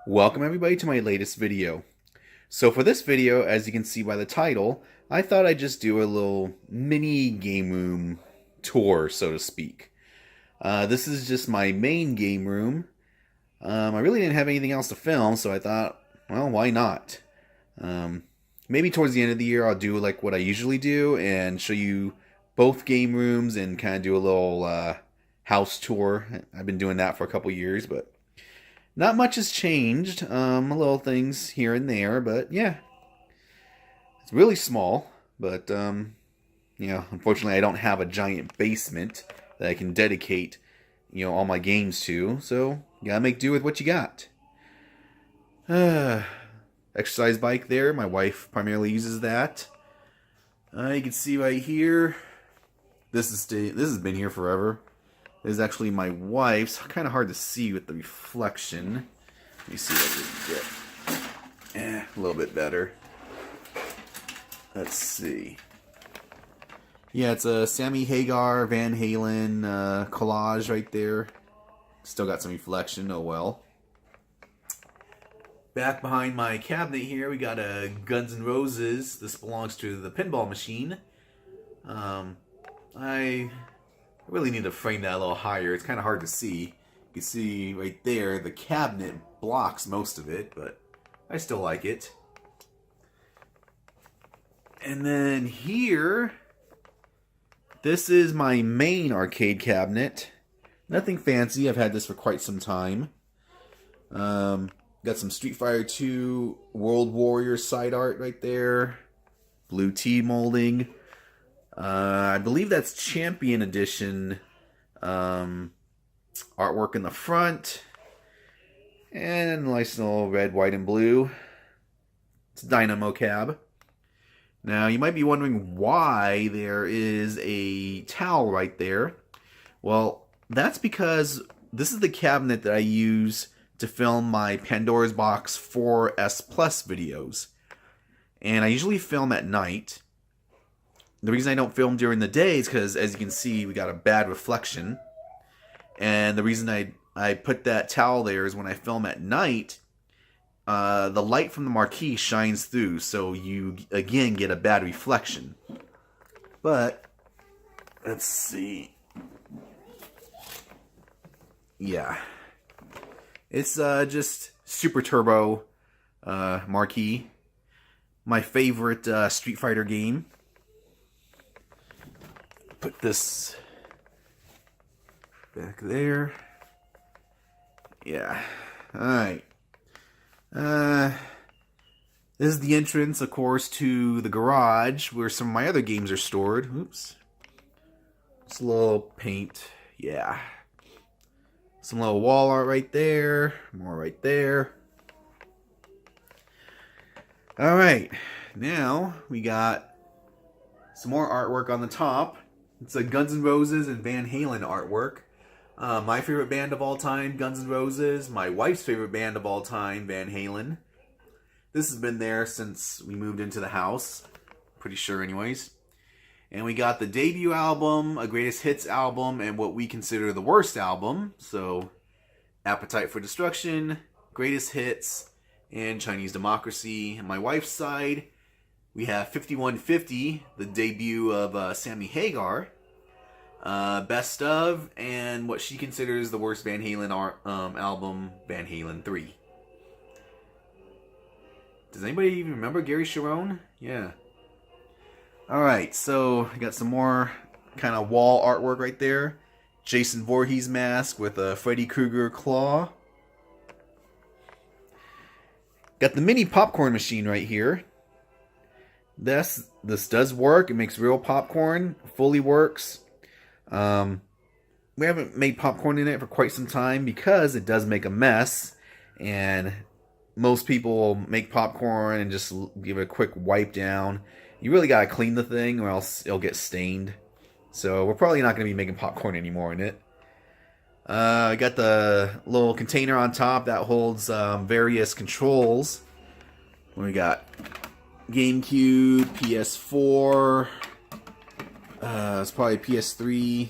Welcome everybody to my latest video. So for this video, as you can see by the title, I thought I'd just do a little mini game room tour, so to speak. This is just my main game room. I really didn't have anything else to film, so I thought, well, why not? Maybe towards the end of the year I'll do like what I usually do and show you both game rooms and kind of do a little house tour. I've been doing that for a couple years, but not much has changed. Little things here and there, but yeah. It's really small, but unfortunately I don't have a giant basement that I can dedicate, all my games to, so you gotta make do with what you got. Exercise bike there, my wife primarily uses that. You can see right here, this has been here forever. This is actually my wife's. Kind of hard to see with the reflection. Let me see if I can get a little bit better. Let's see. Yeah, it's a Sammy Hagar, Van Halen collage right there. Still got some reflection, oh well. Back behind my cabinet here, we got a Guns N' Roses. This belongs to the pinball machine. I really need to frame that a little higher. It's kind of hard to see. You can see right there, the cabinet blocks most of it, but I still like it. And then here, this is my main arcade cabinet. Nothing fancy. I've had this for quite some time. Got some Street Fighter 2 World Warrior side art right there. Blue tea molding. I believe that's Champion Edition artwork in the front. And nice little red, white, and blue. It's Dynamo Cab. Now, you might be wondering why there is a towel right there. Well, that's because this is the cabinet that I use to film my Pandora's Box 4S Plus videos. And I usually film at night. The reason I don't film during the day is because, as you can see, we got a bad reflection. And the reason I put that towel there is when I film at night, the light from the marquee shines through, so you, again, get a bad reflection. But, let's see. Yeah. It's just Super Turbo marquee. My favorite Street Fighter game. Put this back there. Yeah. Alright. This is the entrance, of course, to the garage where some of my other games are stored. Oops. Just a little paint. Yeah. Some little wall art right there. More right there. Alright. Now, we got some more artwork on the top. It's a Guns N' Roses and Van Halen artwork. My favorite band of all time, Guns N' Roses. My wife's favorite band of all time, Van Halen. This has been there since we moved into the house. Pretty sure anyways. And we got the debut album, a greatest hits album, and what we consider the worst album. So, Appetite for Destruction, Greatest Hits, and Chinese Democracy. On my wife's side, we have 5150, the debut of Sammy Hagar, Best of, and what she considers the worst Van Halen album, Van Halen 3. Does anybody even remember Gary Cherone? Yeah. Alright, so I got some more kind of wall artwork right there. Jason Voorhees mask with a Freddy Krueger claw. Got the mini popcorn machine right here. This does work. It makes real popcorn. Fully works. We haven't made popcorn in it for quite some time because it does make a mess. And most people make popcorn and just give it a quick wipe down. You really gotta clean the thing or else it'll get stained. So we're probably not going to be making popcorn anymore in it. I got the little container on top that holds various controls. We got GameCube, PS4, it's probably PS3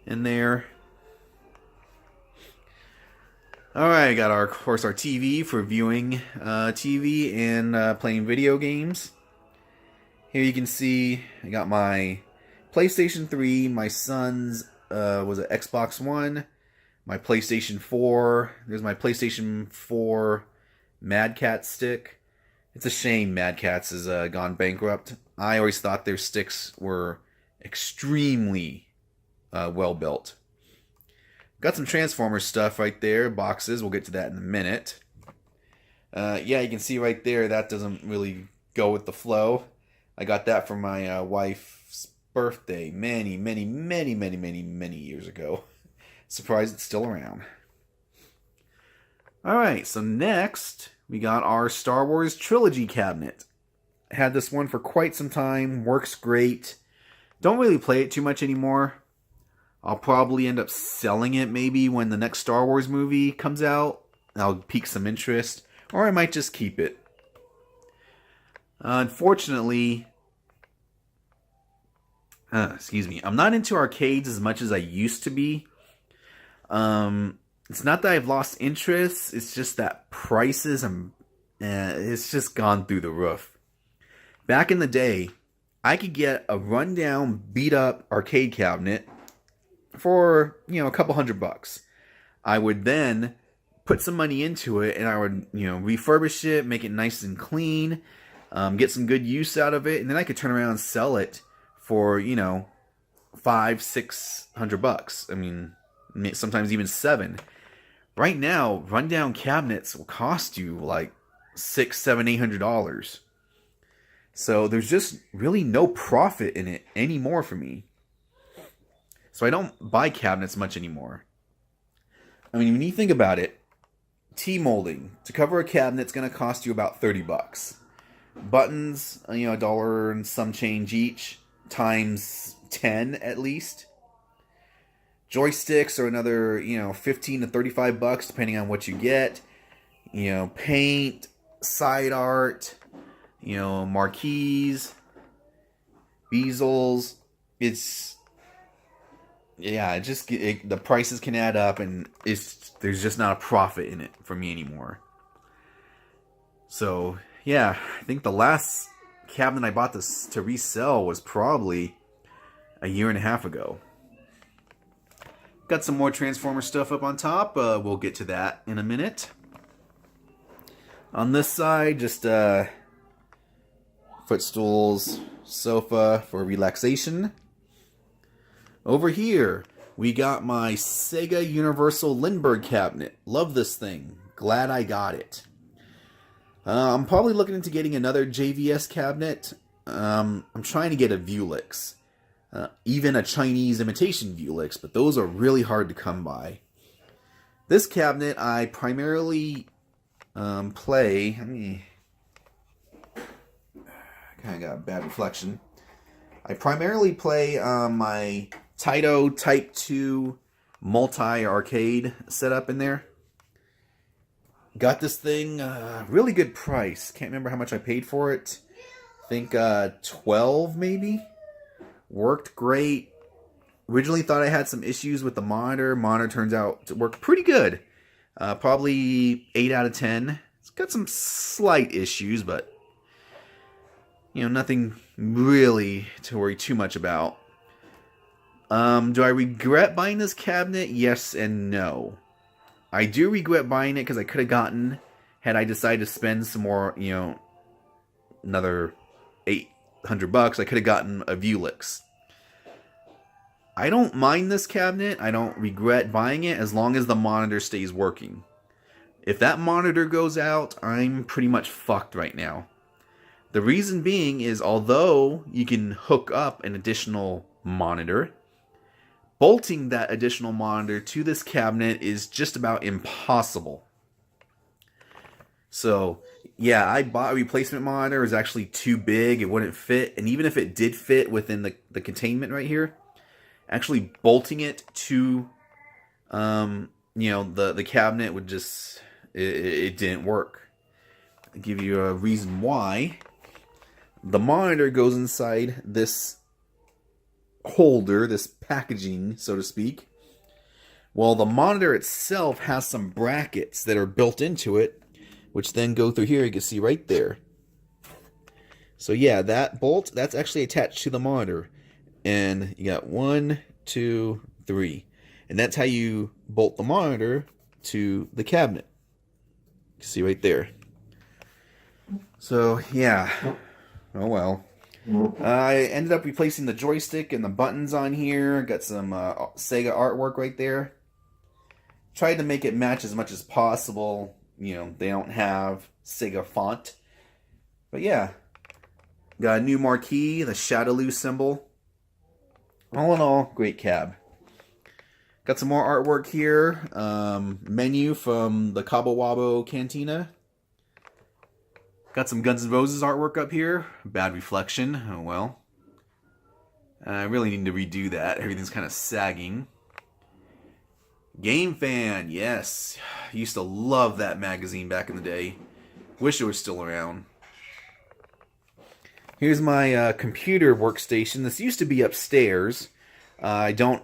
in there. Alright, got of course our TV for viewing TV and playing video games. Here you can see I got my PlayStation 3, my son's was an Xbox One, my PlayStation 4. There's my PlayStation 4 Mad Cat stick. It's a shame Mad Catz has gone bankrupt. I always thought their sticks were extremely well built. Got some Transformers stuff right there, boxes. We'll get to that in a minute. Yeah, you can see right there that doesn't really go with the flow. I got that for my wife's birthday many years ago. Surprised it's still around. Alright, so next we got our Star Wars Trilogy cabinet. Had this one for quite some time, works great. Don't really play it too much anymore. I'll probably end up selling it maybe when the next Star Wars movie comes out. I'll pique some interest. Or I might just keep it. Unfortunately, excuse me, I'm not into arcades as much as I used to be. It's not that I've lost interest, it's just that prices, it's just gone through the roof. Back in the day, I could get a rundown, beat-up arcade cabinet for, a couple $100. I would then put some money into it, and I would, refurbish it, make it nice and clean, get some good use out of it, and then I could turn around and sell it for, $500-600. I mean, sometimes even $700. Right now, rundown cabinets will cost you like $600-$800. So there's just really no profit in it anymore for me. So I don't buy cabinets much anymore. I mean, when you think about it, T-molding to cover a cabinet's going to cost you about $30. Buttons, $1 and some change each, times 10 at least. Joysticks are another, $15 to $35 depending on what you get. Paint, side art, marquees, bezels. The prices can add up, and there's just not a profit in it for me anymore. So, yeah, I think the last cabinet I bought this to resell was probably a year and a half ago. Got some more Transformer stuff up on top. We'll get to that in a minute. On this side, just footstools, sofa for relaxation. Over here, we got my Sega Universal Lindbergh cabinet. Love this thing. Glad I got it. I'm probably looking into getting another JVS cabinet. I'm trying to get a Vuelix. Even a Chinese imitation Vuelix, but those are really hard to come by. This cabinet I primarily play... kind of got a bad reflection. I primarily play my Taito Type 2 multi-arcade setup in there. Got this thing, really good price. Can't remember how much I paid for it. I think $12 maybe. Worked great. Originally thought I had some issues with the monitor. Monitor turns out to work pretty good. Probably 8 out of 10. It's got some slight issues, but nothing really to worry too much about. Do I regret buying this cabinet? Yes and no. I do regret buying it because I could have gotten, had I decided to spend some more, another $800, I could have gotten a Vuelix. I don't mind this cabinet. I don't regret buying it as long as the monitor stays working. If that monitor goes out, I'm pretty much fucked right now. The reason being is, although you can hook up an additional monitor, bolting that additional monitor to this cabinet is just about impossible. So, yeah, I bought a replacement monitor. It was actually too big. It wouldn't fit. And even if it did fit within the containment right here, actually bolting it to, the cabinet would just, it didn't work. I'll give you a reason why. The monitor goes inside this holder, this packaging, so to speak, Well, the monitor itself has some brackets that are built into it, which then go through here. You can see right there. So yeah, that bolt, that's actually attached to the monitor. And you got 1, 2, 3. And that's how you bolt the monitor to the cabinet. You can see right there. So yeah, oh well. I ended up replacing the joystick and the buttons on here. Got some Sega artwork right there. Tried to make it match as much as possible. You know, they don't have Sega font. But yeah. Got a new marquee, the Shadaloo symbol. All in all, great cab. Got some more artwork here. Menu from the Cabo Wabo Cantina. Got some Guns N' Roses artwork up here. Bad reflection. Oh well. I really need to redo that. Everything's kind of sagging. Game Fan, yes. I used to love that magazine back in the day. Wish it was still around. Here's my computer workstation. This used to be upstairs. I don't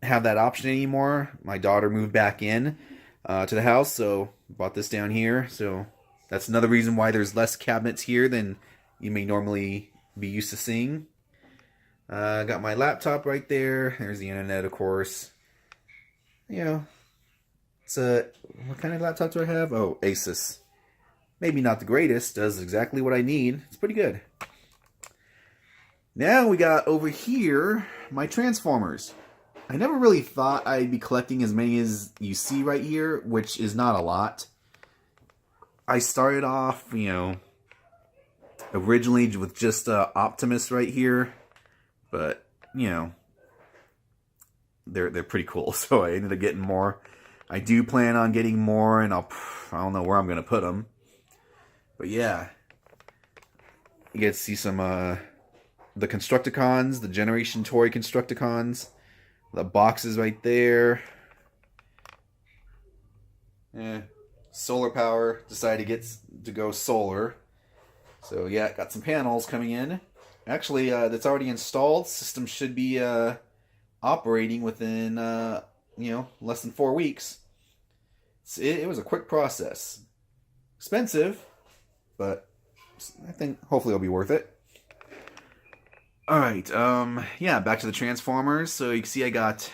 have that option anymore. My daughter moved back in to the house, so bought this down here. So that's another reason why there's less cabinets here than you may normally be used to seeing. Got my laptop right there. There's the internet, of course. You know, it's a... What kind of laptop do I have? Oh, Asus. Maybe not the greatest. Does exactly what I need. It's pretty good. Now we got over here my Transformers. I never really thought I'd be collecting as many as you see right here, which is not a lot. I started off, you know, originally with just Optimus right here, but you know, they're pretty cool. So I ended up getting more. I do plan on getting more, and I don't know where I'm gonna put them, but yeah, you get to see some the Constructicons, the Generation Toy Constructicons. The boxes right there. Solar power. Decided to go solar. So yeah, got some panels coming in. Actually, that's already installed. System should be operating within you know, less than 4 weeks. It was a quick process. Expensive, but I think hopefully it'll be worth it. Alright, yeah, back to the Transformers. So you can see I got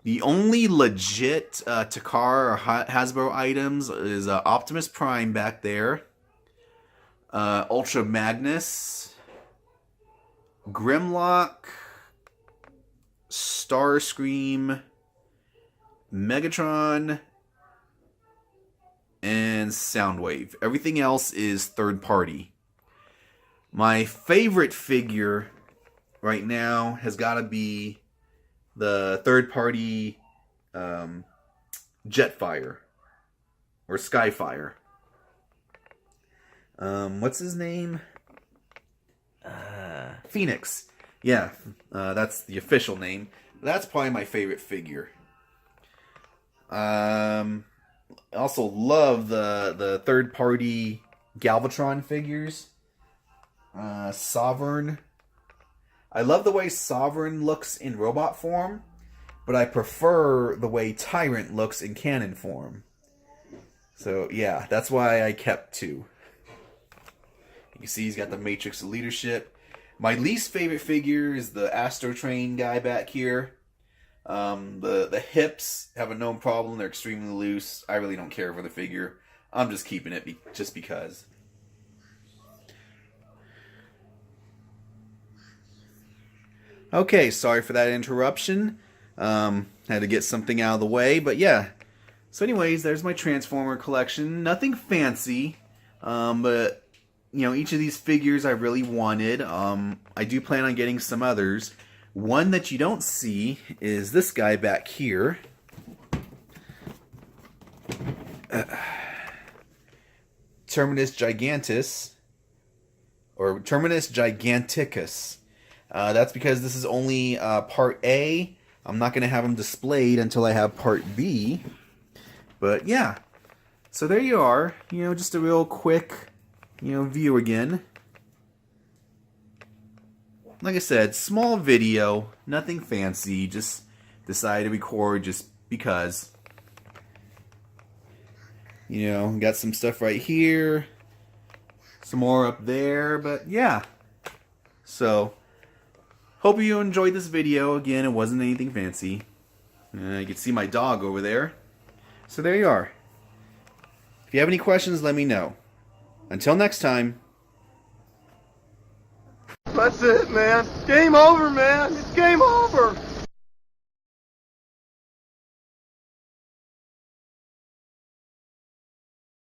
the only legit Takara or Hasbro items is Optimus Prime back there. Ultra Magnus. Grimlock. Starscream. Megatron. And Soundwave. Everything else is third party. My favorite figure right now has got to be the third-party Jetfire or Skyfire. What's his name? Phoenix. Yeah, that's the official name. That's probably my favorite figure. I also love the third-party Galvatron figures. Sovereign. I love the way Sovereign looks in robot form, but I prefer the way Tyrant looks in cannon form. So yeah, that's why I kept 2. You can see he's got the Matrix of Leadership. My least favorite figure is the Astro Train guy back here. The hips have a known problem. They're extremely loose. I really don't care for the figure. I'm just keeping it just because. Okay, sorry for that interruption. Had to get something out of the way, but yeah. So anyways, there's my Transformer collection. Nothing fancy, but you know, each of these figures I really wanted. I do plan on getting some others. One that you don't see is this guy back here. Terminus Gigantus, or Terminus Giganticus. That's because this is only part A. I'm not going to have them displayed until I have part B. But yeah, so there you are. You know, just a real quick, you know, view again. Like I said, small video, nothing fancy. Just decided to record just because, you know, got some stuff right here, some more up there, but yeah. So, hope you enjoyed this video. Again, it wasn't anything fancy. You can see my dog over there. So there you are. If you have any questions, let me know. Until next time. That's it, man. Game over, man. It's game over.